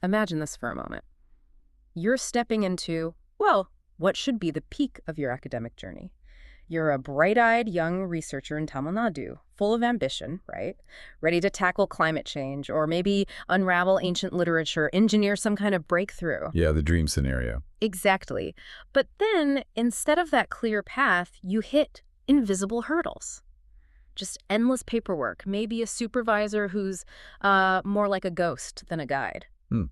Imagine this for a moment. You're stepping into, well, what should be the peak of your academic journey. You're a bright-eyed young researcher in Tamil Nadu, full of ambition, right? Ready to tackle climate change or maybe unravel ancient literature, engineer some kind of breakthrough. Yeah, the dream scenario. Exactly. But then, instead of that clear path, you hit invisible hurdles. Just endless paperwork, maybe a supervisor who's more like a ghost than a guide.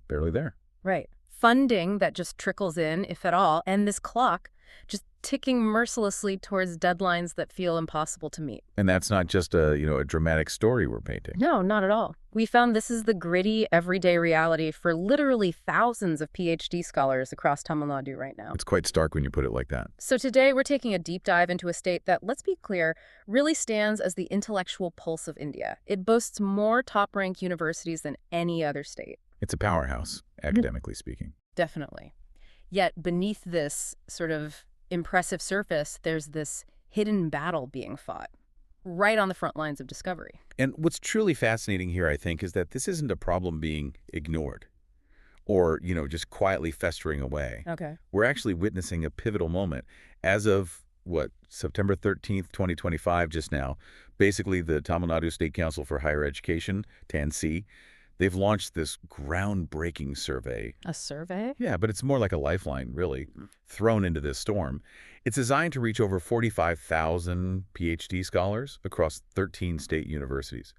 Barely there. Right. Funding that just trickles in, if at all, and this clock just ticking mercilessly towards deadlines that feel impossible to meet. And that's not just a dramatic story we're painting. No, not at all. We found this is the gritty, everyday reality for literally thousands of PhD scholars across Tamil Nadu right now. It's quite stark when you put it like that. So today we're taking a deep dive into a state that, let's be clear, really stands as the intellectual pulse of India. It boasts more top-ranked universities than any other state. It's a powerhouse, academically speaking. Definitely. Yet beneath this sort of impressive surface, there's this hidden battle being fought right on the front lines of discovery. And what's truly fascinating here, I think, is that this isn't a problem being ignored or, just quietly festering away. Okay. We're actually witnessing a pivotal moment. As of, September 13th, 2025, just now, basically the Tamil Nadu State Council for Higher Education, TANSCHE, they've launched this groundbreaking survey. A survey? Yeah, but it's more like a lifeline, really, thrown into this storm. It's designed to reach over 45,000 PhD scholars across 13 state universities.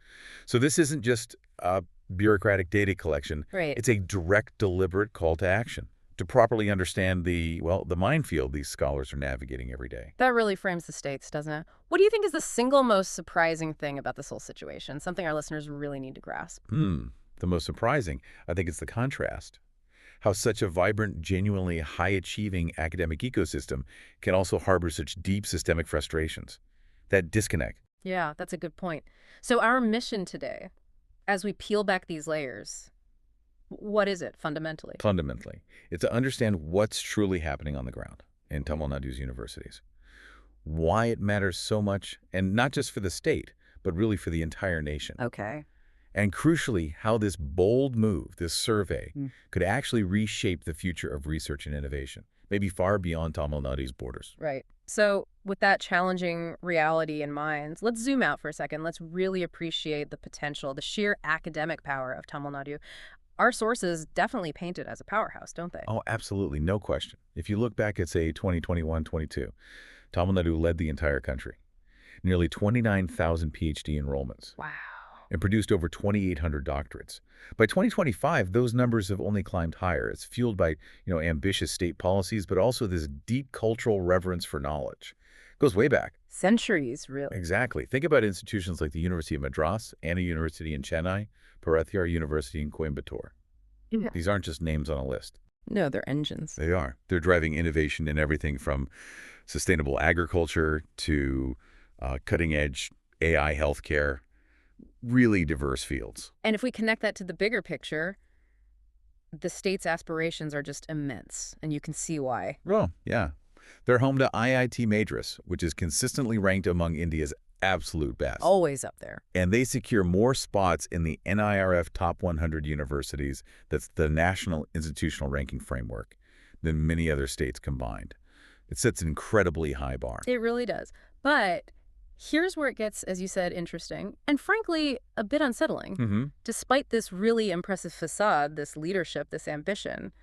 So this isn't just a bureaucratic data collection. Right. It's a direct, deliberate call to action to properly understand the minefield these scholars are navigating every day. That really frames the stakes, doesn't it? What do you think is the single most surprising thing about this whole situation? Something our listeners really need to grasp. The most surprising, I think, is the contrast. How such a vibrant, genuinely high-achieving academic ecosystem can also harbor such deep systemic frustrations. That disconnect. Yeah, that's a good point. So our mission today, as we peel back these layers, what is it fundamentally? Fundamentally, it's to understand what's truly happening on the ground in Tamil Nadu's universities. Why it matters so much, and not just for the state, but really for the entire nation. Okay. And crucially, how this bold move, this survey, could actually reshape the future of research and innovation, maybe far beyond Tamil Nadu's borders. Right. So with that challenging reality in mind, let's zoom out for a second. Let's really appreciate the potential, the sheer academic power of Tamil Nadu. Our sources definitely paint it as a powerhouse, don't they? Oh, absolutely. No question. If you look back at, say, 2021-22, Tamil Nadu led the entire country. Nearly 29,000 PhD enrollments. Wow. And produced over 2,800 doctorates. By 2025, those numbers have only climbed higher. It's fueled by, ambitious state policies, but also this deep cultural reverence for knowledge. It goes way back. Centuries, really. Exactly. Think about institutions like the University of Madras, Anna University in Chennai, Parathiyar University in Coimbatore. Yeah. These aren't just names on a list. No, they're engines. They are. They're driving innovation in everything from sustainable agriculture to cutting-edge AI healthcare. Really diverse fields. And if we connect that to the bigger picture, the state's aspirations are just immense, and you can see why. Oh, yeah. They're home to IIT Madras, which is consistently ranked among India's absolute best. Always up there. And they secure more spots in the NIRF Top 100 universities, that's the National Institutional Ranking Framework, than many other states combined. It sets an incredibly high bar. It really does. But here's where it gets, as you said, interesting and frankly a bit unsettling. Despite this really impressive facade, this leadership, this ambition,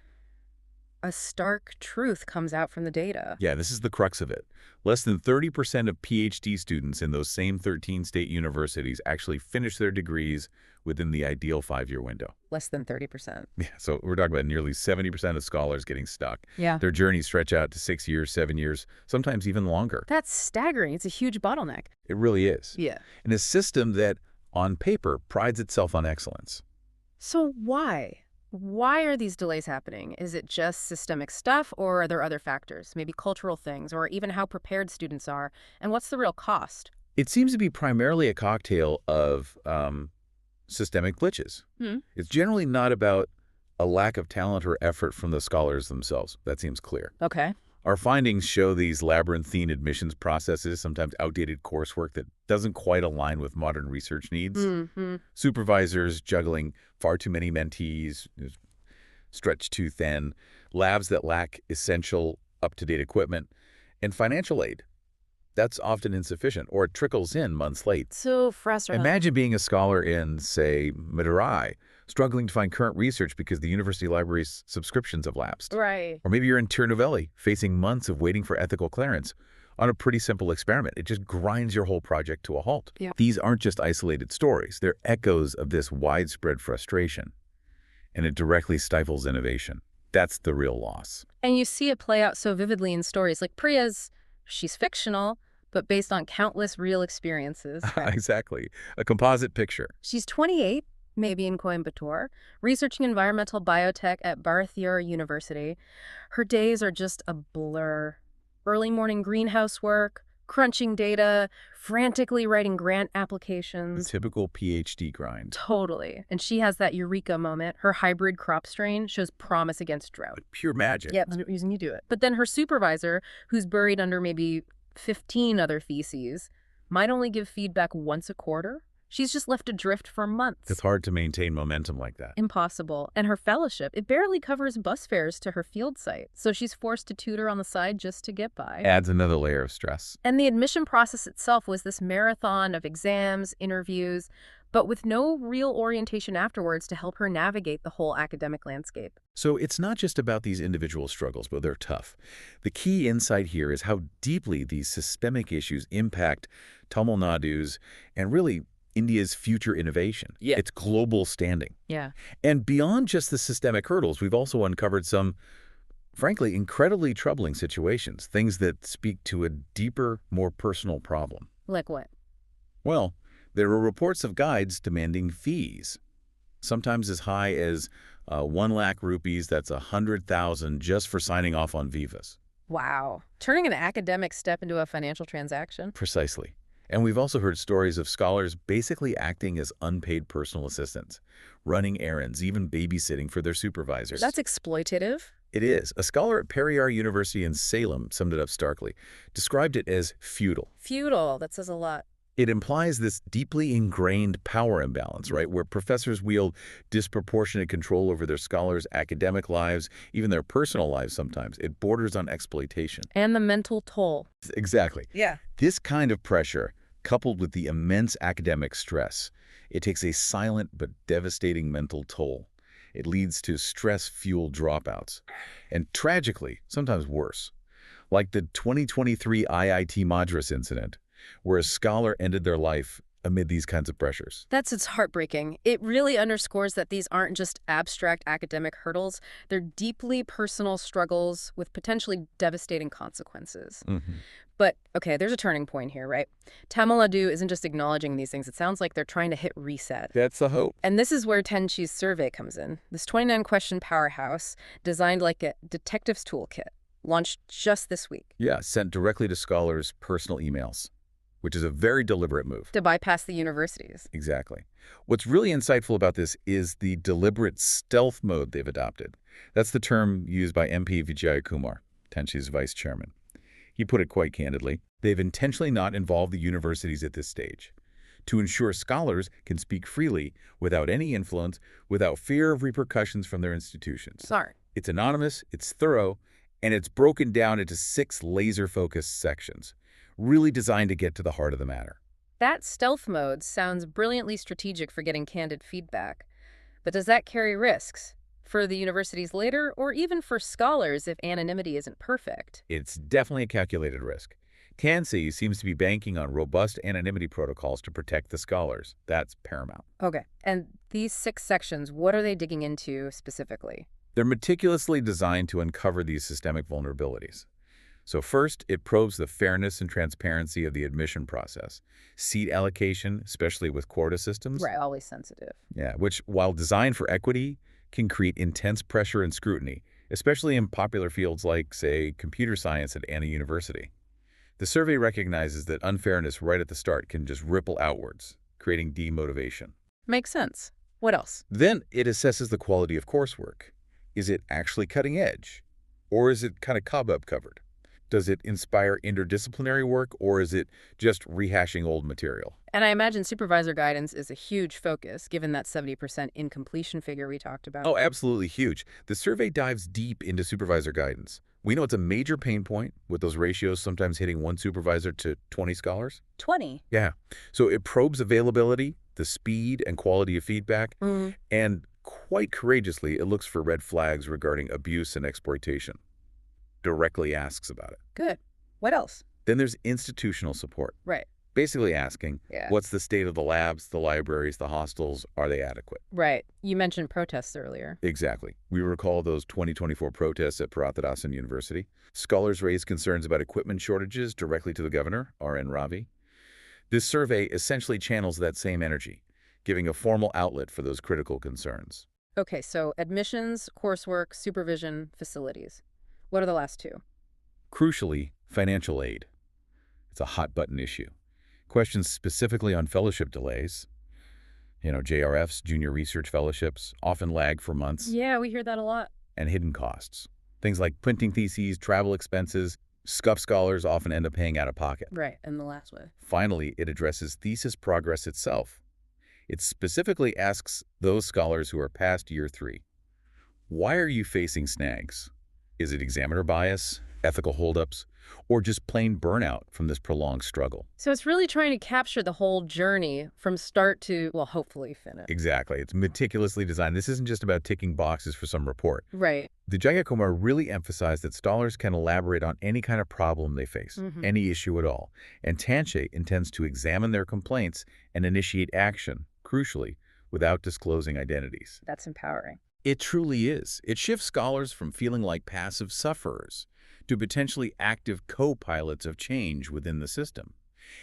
a stark truth comes out from the data. Yeah, this is the crux of it. Less than 30% of PhD students in those same 13 state universities actually finish their degrees within the ideal 5-year window. Less than 30%. Yeah, so we're talking about nearly 70% of scholars getting stuck. Yeah. Their journeys stretch out to 6 years, 7 years, sometimes even longer. That's staggering. It's a huge bottleneck. It really is. Yeah. In a system that, on paper, prides itself on excellence. So why? Why are these delays happening? Is it just systemic stuff, or are there other factors, maybe cultural things, or even how prepared students are? And what's the real cost? It seems to be primarily a cocktail of systemic glitches. It's generally not about a lack of talent or effort from the scholars themselves. That seems clear. Okay. Our findings show these labyrinthine admissions processes, sometimes outdated coursework that doesn't quite align with modern research needs. Supervisors juggling far too many mentees, stretched too thin, labs that lack essential up-to-date equipment, and financial aid. That's often insufficient, or it trickles in months late. So frustrating. Imagine being a scholar in, say, Madurai, struggling to find current research because the university library's subscriptions have lapsed. Right. Or maybe you're in Tirunelveli, facing months of waiting for ethical clearance on a pretty simple experiment. It just grinds your whole project to a halt. Yeah. These aren't just isolated stories. They're echoes of this widespread frustration, and it directly stifles innovation. That's the real loss. And you see it play out so vividly in stories like Priya's. She's fictional, but based on countless real experiences. Exactly. A composite picture. She's 28, maybe in Coimbatore, researching environmental biotech at Bharathiar University. Her days are just a blur. Early morning greenhouse work, crunching data, frantically writing grant The applications. typical PhD grind. Totally. And she has that eureka moment. Her hybrid crop strain shows promise against drought. Pure magic. Yep, I'm using you do it. But then her supervisor, who's buried under maybe 15 other theses, might only give feedback once a quarter. She's just left adrift for months. It's hard to maintain momentum like that. Impossible. And her fellowship, it barely covers bus fares to her field site. So she's forced to tutor on the side just to get by. Adds another layer of stress. And the admission process itself was this marathon of exams, interviews, but with no real orientation afterwards to help her navigate the whole academic landscape. So it's not just about these individual struggles, but they're tough. The key insight here is how deeply these systemic issues impact Tamil Nadu's and really India's future innovation, its global standing. Yeah. And beyond just the systemic hurdles, we've also uncovered some, frankly, incredibly troubling situations, things that speak to a deeper, more personal problem. Like what? Well, there are reports of guides demanding fees, sometimes as high as 1 lakh rupees, that's 100,000 just for signing off on Vivas. Wow. Turning an academic step into a financial transaction? Precisely. And we've also heard stories of scholars basically acting as unpaid personal assistants, running errands, even babysitting for their supervisors. That's exploitative. It is. A scholar at Periyar University in Salem summed it up starkly, described it as feudal. Feudal, that says a lot. It implies this deeply ingrained power imbalance, right, where professors wield disproportionate control over their scholars' academic lives, even their personal lives sometimes. It borders on exploitation. And the mental toll. Exactly. Yeah. This kind of pressure, coupled with the immense academic stress, it takes a silent but devastating mental toll. It leads to stress-fueled dropouts. And tragically, sometimes worse, like the 2023 IIT Madras incident, where a scholar ended their life amid these kinds of pressures. It's heartbreaking. It really underscores that these aren't just abstract academic hurdles. They're deeply personal struggles with potentially devastating consequences. But, okay, there's a turning point here, right? Tamil Nadu isn't just acknowledging these things. It sounds like they're trying to hit reset. That's the hope. And this is where TANSCHE's survey comes in. This 29-question powerhouse designed like a detective's toolkit, launched just this week. Yeah, sent directly to scholars' personal emails, which is a very deliberate move. To bypass the universities. Exactly. What's really insightful about this is the deliberate stealth mode they've adopted. That's the term used by MP Vijay Kumar, TANSCHE's vice chairman. He put it quite candidly. They've intentionally not involved the universities at this stage to ensure scholars can speak freely without any influence, without fear of repercussions from their institutions. Sorry. It's anonymous, it's thorough, and it's broken down into 6 laser-focused sections, really designed to get to the heart of the matter. That stealth mode sounds brilliantly strategic for getting candid feedback. But does that carry risks? For the universities later, or even for scholars if anonymity isn't perfect? It's definitely a calculated risk. TANSCHE seems to be banking on robust anonymity protocols to protect the scholars. That's paramount. Okay. And these 6 sections, what are they digging into specifically? They're meticulously designed to uncover these systemic vulnerabilities. So first, it probes the fairness and transparency of the admission process. Seat allocation, especially with quota systems. Right, always sensitive. Yeah, which, while designed for equity, can create intense pressure and scrutiny, especially in popular fields like, say, computer science at Anna University. The survey recognizes that unfairness right at the start can just ripple outwards, creating demotivation. Makes sense. What else? Then it assesses the quality of coursework. Is it actually cutting edge? Or is it kind of cobweb covered? Does it inspire interdisciplinary work, or is it just rehashing old material? And I imagine supervisor guidance is a huge focus, given that 70% incompletion figure we talked about. Oh, absolutely huge. The survey dives deep into supervisor guidance. We know it's a major pain point, with those ratios sometimes hitting one supervisor to 20 scholars. 20. Yeah. So it probes availability, the speed and quality of feedback, and quite courageously, it looks for red flags regarding abuse and exploitation. Directly asks about it. Good. What else? Then there's institutional support. Right. Basically asking, Yeah. what's the state of the labs, the libraries, the hostels? Are they adequate? Right. You mentioned protests earlier. Exactly. We recall those 2024 protests at Parathidasan University. Scholars raised concerns about equipment shortages directly to the governor, R.N. Ravi. This survey essentially channels that same energy, giving a formal outlet for those critical concerns. Okay, so admissions, coursework, supervision, facilities. What are the last two? Crucially, financial aid. It's a hot-button issue. Questions specifically on fellowship delays. JRFs, junior research fellowships, often lag for months. Yeah, we hear that a lot. And hidden costs. Things like printing theses, travel expenses. Scuff scholars often end up paying out of pocket. Right, and the last one. Finally, it addresses thesis progress itself. It specifically asks those scholars who are past year 3, why are you facing snags? Is it examiner bias, ethical holdups, or just plain burnout from this prolonged struggle? So it's really trying to capture the whole journey from start to, well, hopefully finish. Exactly. It's meticulously designed. This isn't just about ticking boxes for some report. Right. The Jayakumar really emphasized that scholars can elaborate on any kind of problem they face, any issue at all. And TANSCHE intends to examine their complaints and initiate action, crucially, without disclosing identities. That's empowering. It truly is. It shifts scholars from feeling like passive sufferers to potentially active co-pilots of change within the system.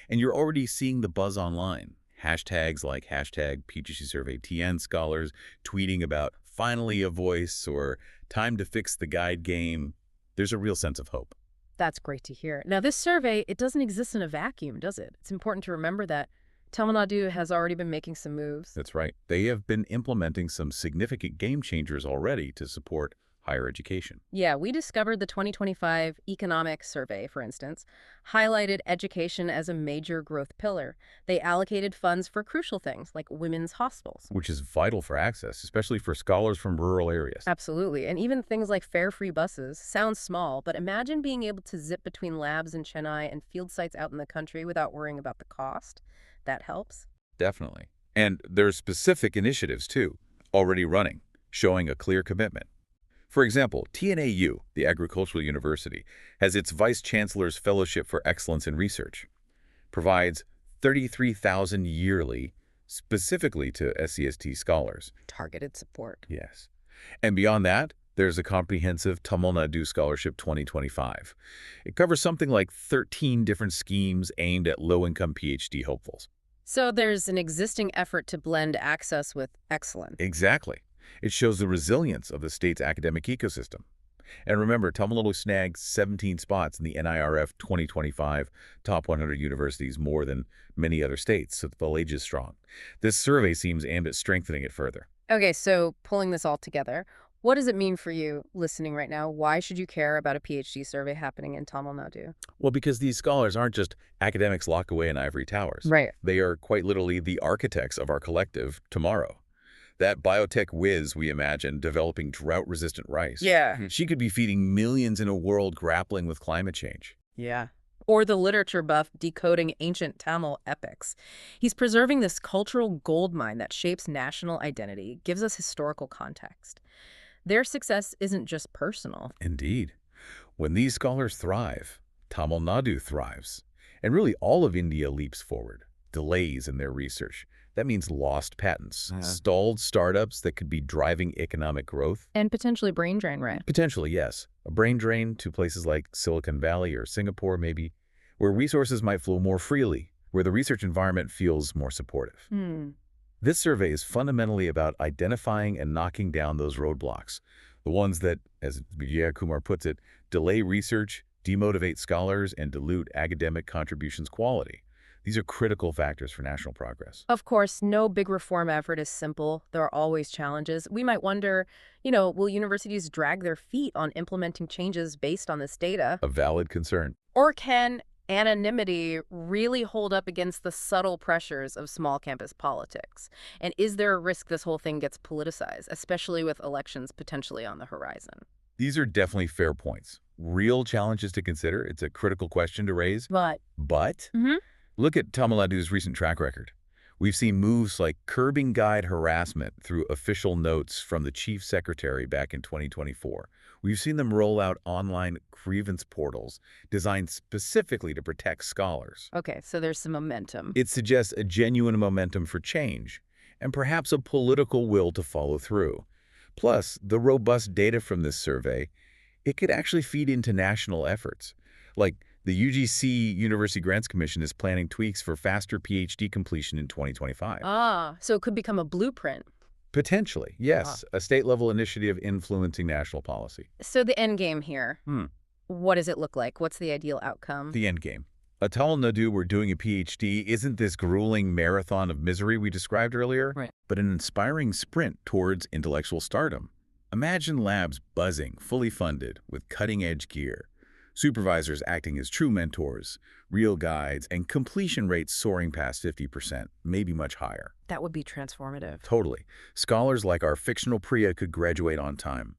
And you're already seeing the buzz online. Hashtags like hashtag PhD Survey TN scholars tweeting about finally a voice or time to fix the guide game. There's a real sense of hope. That's great to hear. Now, this survey, it doesn't exist in a vacuum, does it? It's important to remember that Tamil Nadu has already been making some moves. That's right. They have been implementing some significant game changers already to support higher education. Yeah, we discovered the 2025 economic survey, for instance, highlighted education as a major growth pillar. They allocated funds for crucial things like women's hostels. Which is vital for access, especially for scholars from rural areas. Absolutely. And even things like fare-free buses. Sounds small, but imagine being able to zip between labs in Chennai and field sites out in the country without worrying about the cost. That helps. Definitely. And there's specific initiatives, too, already running, showing a clear commitment. For example, TNAU, the Agricultural University, has its Vice Chancellor's Fellowship for Excellence in Research, provides $33,000 yearly specifically to SCST scholars. Targeted support. Yes. And beyond that, there's a comprehensive Tamil Nadu Scholarship 2025. It covers something like 13 different schemes aimed at low-income PhD hopefuls. So there's an existing effort to blend access with excellence. Exactly. It shows the resilience of the state's academic ecosystem. And remember, Tamil Nadu snagged 17 spots in the NIRF 2025 Top 100 Universities, more than many other states, so the ledge is strong. This survey seems aimed at strengthening it further. Okay, so pulling this all together, what does it mean for you listening right now? Why should you care about a PhD survey happening in Tamil Nadu? Well, because these scholars aren't just academics locked away in ivory towers. Right. They are quite literally the architects of our collective tomorrow. That biotech whiz we imagine developing drought-resistant rice. Yeah. She could be feeding millions in a world grappling with climate change. Yeah. Or the literature buff decoding ancient Tamil epics. He's preserving this cultural goldmine that shapes national identity, gives us historical context. Their success isn't just personal. Indeed. When these scholars thrive, Tamil Nadu thrives. And really all of India leaps forward. Delays in their research. That means lost patents, stalled startups that could be driving economic growth. And potentially brain drain, right? Potentially, yes. A brain drain to places like Silicon Valley or Singapore, maybe, where resources might flow more freely, where the research environment feels more supportive. This survey is fundamentally about identifying and knocking down those roadblocks, the ones that, as Vijaya Kumar puts it, delay research, demotivate scholars, and dilute academic contributions quality. These are critical factors for national progress. Of course, no big reform effort is simple. There are always challenges. We might wonder, will universities drag their feet on implementing changes based on this data? A valid concern. Or can anonymity really hold up against the subtle pressures of small campus politics? And is there a risk this whole thing gets politicized, especially with elections potentially on the horizon? These are definitely fair points. Real challenges to consider. It's a critical question to raise. But But look at Tamil Nadu's recent track record. We've seen moves like curbing guide harassment through official notes from the chief secretary back in 2024. We've seen them roll out online grievance portals designed specifically to protect scholars. okay, so there's some momentum. It suggests a genuine momentum for change and perhaps a political will to follow through. Plus, the robust data from this survey, it could actually feed into national efforts. Like the UGC University Grants Commission is planning tweaks for faster PhD completion in 2025. So it could become a blueprint. Potentially, yes, a state-level initiative influencing national policy. So the end game here, what does it look like? What's the ideal outcome? The end game. At Tamil Nadu, we're doing a PhD isn't this grueling marathon of misery we described earlier, Right. but an inspiring sprint towards intellectual stardom. Imagine labs buzzing, fully funded, with cutting-edge gear. Supervisors acting as true mentors, real guides, and completion rates soaring past 50%, maybe much higher. That would be transformative. Totally. Scholars like our fictional Priya could graduate on time.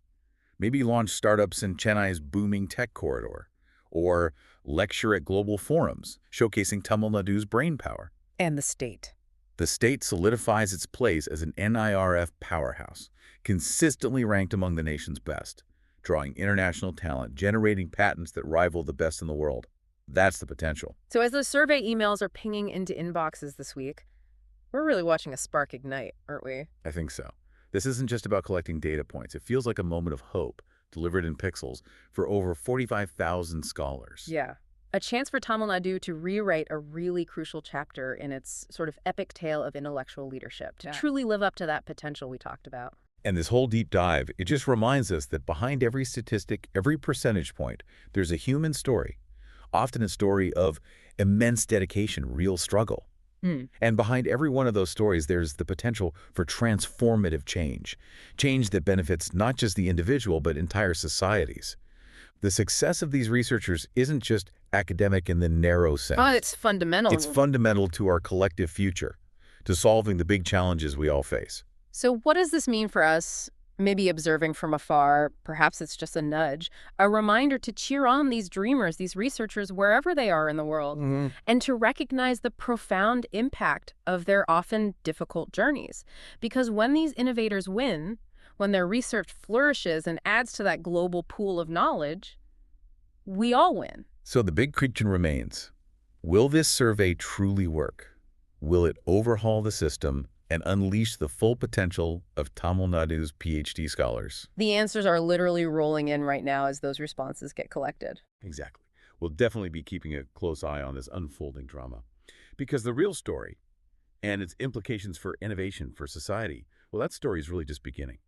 Maybe launch startups in Chennai's booming tech corridor. Or lecture at global forums, showcasing Tamil Nadu's brainpower. And the state. The state solidifies its place as an NIRF powerhouse, consistently ranked among the nation's best, drawing international talent, generating patents that rival the best in the world. That's the potential. So as those survey emails are pinging into inboxes this week, we're really watching a spark ignite, aren't we? I think so. This isn't just about collecting data points. It feels like a moment of hope, delivered in pixels, for over 45,000 scholars. Yeah. A chance for Tamil Nadu to rewrite a really crucial chapter in its sort of epic tale of intellectual leadership, to truly live up to that potential we talked about. And this whole deep dive, it just reminds us that behind every statistic, every percentage point, there's a human story, often a story of immense dedication, real struggle. And behind every one of those stories, there's the potential for transformative change, change that benefits not just the individual, but entire societies. The success of these researchers isn't just academic in the narrow sense. It's fundamental. It's fundamental to our collective future, to solving the big challenges we all face. So what does this mean for us? Maybe observing from afar, perhaps it's just a nudge, a reminder to cheer on these dreamers, these researchers, wherever they are in the world, and to recognize the profound impact of their often difficult journeys. Because when these innovators win, when their research flourishes and adds to that global pool of knowledge, we all win. So the big question remains, will this survey truly work? Will it overhaul the system and unleash the full potential of Tamil Nadu's PhD scholars? The answers are literally rolling in right now as those responses get collected. Exactly. We'll definitely be keeping a close eye on this unfolding drama. Because the real story and its implications for innovation, for society, well, that story is really just beginning.